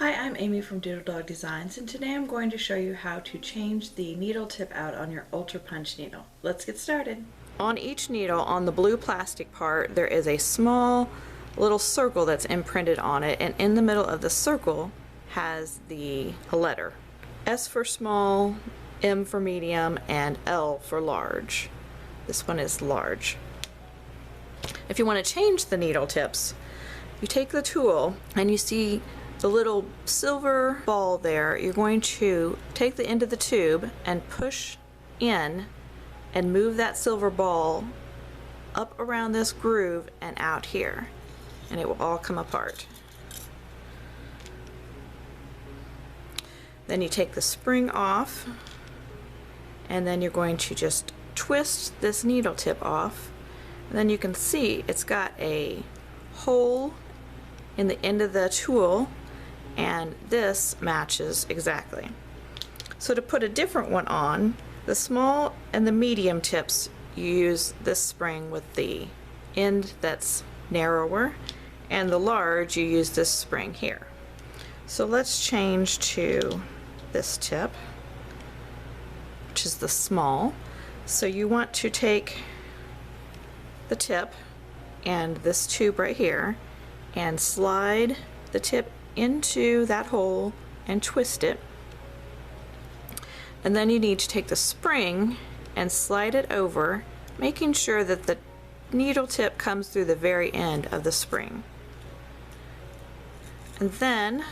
Hi, I'm Amy from Doodle Dog Designs, and today I'm going to show you how to change the needle tip out on your Ultra Punch needle. Let's get started. On each needle, on the blue plastic part, there is a small little circle that's imprinted on it, and in the middle of the circle has a letter. S for small, M for medium, and L for large. This one is large. If you want to change the needle tips, you take the tool and you see the little silver ball there. You're going to take the end of the tube and push in and move that silver ball up around this groove and out here, and it will all come apart. Then you take the spring off, and then you're going to just twist this needle tip off, and then you can see it's got a hole in the end of the tool, and this matches exactly. So to put a different one on, the small and the medium tips, you use this spring with the end that's narrower, and the large you use this spring here. So let's change to this tip, which is the small. So you want to take the tip and this tube right here and slide the tip into that hole and twist it, and then you need to take the spring and slide it over, making sure that the needle tip comes through the very end of the spring. And then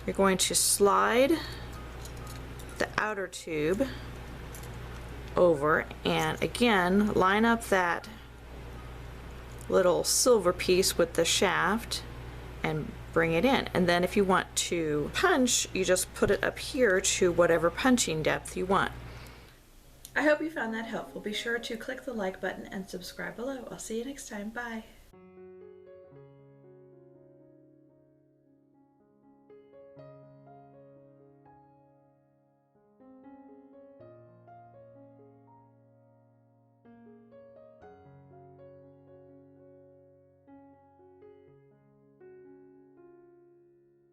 you're going to slide the outer tube over and again line up that little silver piece with the shaft and bring it in. And then if you want to punch, you just put it up here to whatever punching depth you want. I hope you found that helpful. Be sure to click the like button and subscribe below. I'll see you next time. Bye.